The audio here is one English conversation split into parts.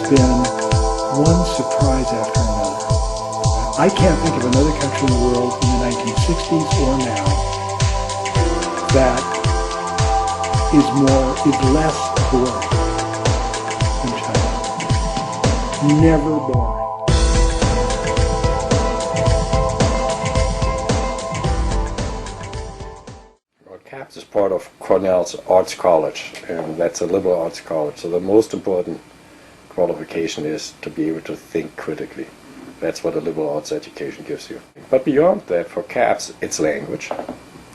been one surprise after another. I can't think of another country in the world in the 1960s or now that is less boring than China. Never boring. CAPS is part of Cornell's Arts College, and that's a liberal arts college. So the most important qualification is to be able to think critically. That's what a liberal arts education gives you. But beyond that, for CAPS, it's language.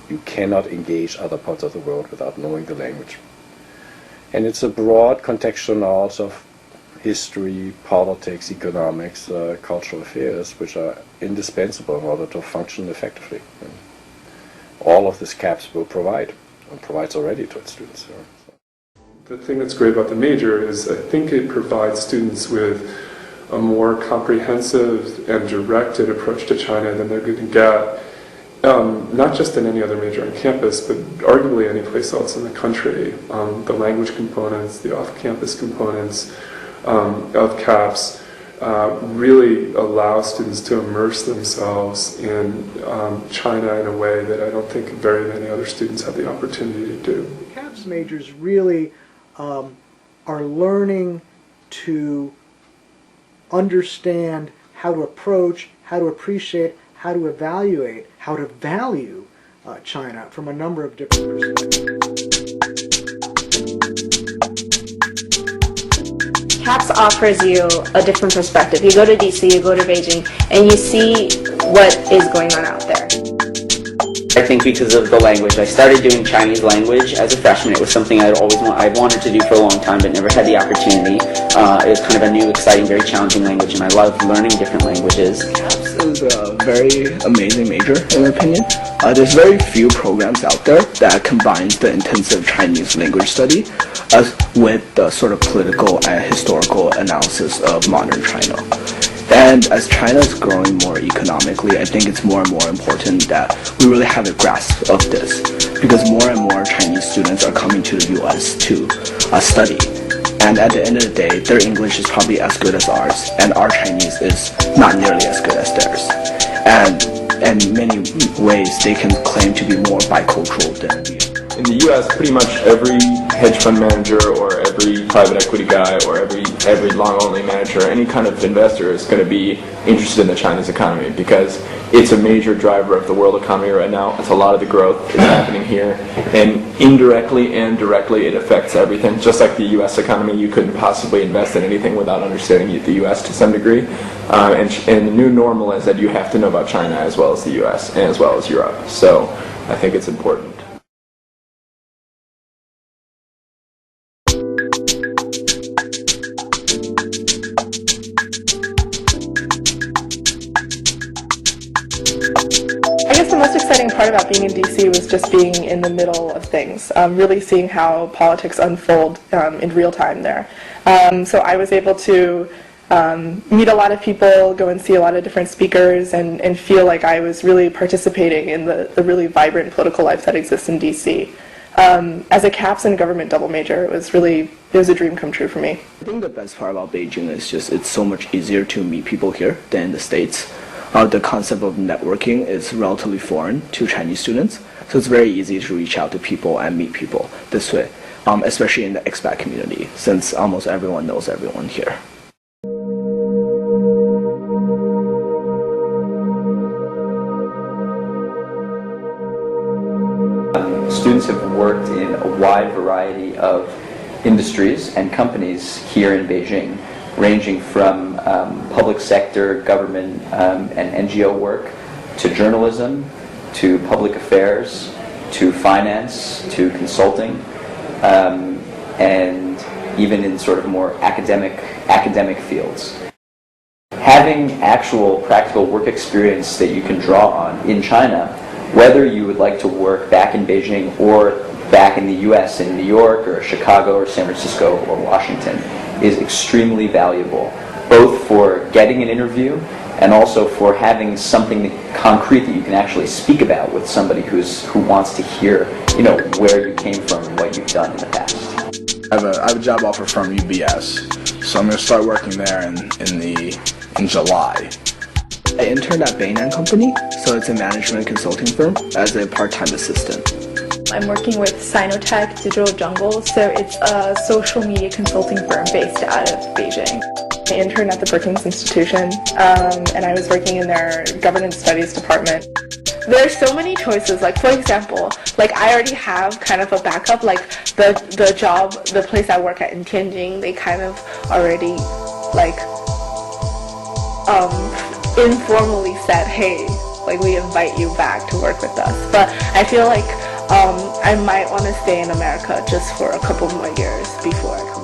You cannot engage other parts of the world without knowing the language. And it's a broad contextual knowledge of history, politics, economics, cultural affairs, which are indispensable in order to function effectively. And all of this CAPS will provide, and provides already to its students. The thing that's great about the major is I think it provides students with a more comprehensive and directed approach to China than they're going to get, not just in any other major on campus, but arguably any place else in the country. The language components, the off-campus components of CAPS really allow students to immerse themselves in China in a way that I don't think very many other students have the opportunity to do. CAPS majors really are learning to understand how to approach, how to appreciate, how to evaluate, how to value China from a number of different perspectives. CAPS offers you a different perspective. You go to DC, you go to Beijing, and you see what is going on out there. I think because of the language. I started doing Chinese language as a freshman. It was something I'd wanted to do for a long time, but never had the opportunity. It was kind of a new, exciting, very challenging language, and I love learning different languages. CAPS is a very amazing major, in my opinion. There's very few programs out there that combines the intensive Chinese language study with the sort of political and historical analysis of modern China. And as China is growing more economically, I think it's more and more important that we really have a grasp of this, because more and more Chinese students are coming to the US to study. And at the end of the day, their English is probably as good as ours, and our Chinese is not nearly as good as theirs. And in many ways, they can claim to be more bicultural than we are. In the U.S., pretty much every hedge fund manager or every private equity guy or every long-only manager, any kind of investor is going to be interested in the Chinese economy because it's a major driver of the world economy right now. It's a lot of the growth is happening here, and indirectly and directly it affects everything. Just like the U.S. economy, you couldn't possibly invest in anything without understanding the U.S. to some degree. And the new normal is that you have to know about China as well as the U.S. and as well as Europe. So I think it's important. The most exciting part about being in DC was just being in the middle of things, really seeing how politics unfold in real time there. So I was able to meet a lot of people, go and see a lot of different speakers, and feel like I was really participating in the really vibrant political life that exists in DC. As a CAPS and government double major, it was a dream come true for me. I think the best part about Beijing is just it's so much easier to meet people here than in the States. The concept of networking is relatively foreign to Chinese students, so it's very easy to reach out to people and meet people this way, especially in the expat community, since almost everyone knows everyone here. Students have worked in a wide variety of industries and companies here in Beijing, ranging from public sector, government, and NGO work, to journalism, to public affairs, to finance, to consulting, and even in sort of more academic fields. Having actual practical work experience that you can draw on in China, whether you would like to work back in Beijing or back in the US, in New York or Chicago or San Francisco or Washington, is extremely valuable, both for getting an interview and also for having something concrete that you can actually speak about with somebody who wants to hear, where you came from and what you've done in the past. I have a job offer from UBS, So I'm going to start working there in July. I interned at Bain & Company, so it's a management consulting firm, as a part-time assistant. I'm working with Sinotech Digital Jungle, so it's a social media consulting firm based out of Beijing. I interned at the Brookings Institution, and I was working in their governance studies department. There's so many choices. Like, for example, like I already have kind of a backup. Like the job, the place I work at in Tianjin, they kind of already like informally said, hey, like we invite you back to work with us. But I feel like I might want to stay in America just for a couple more years before I come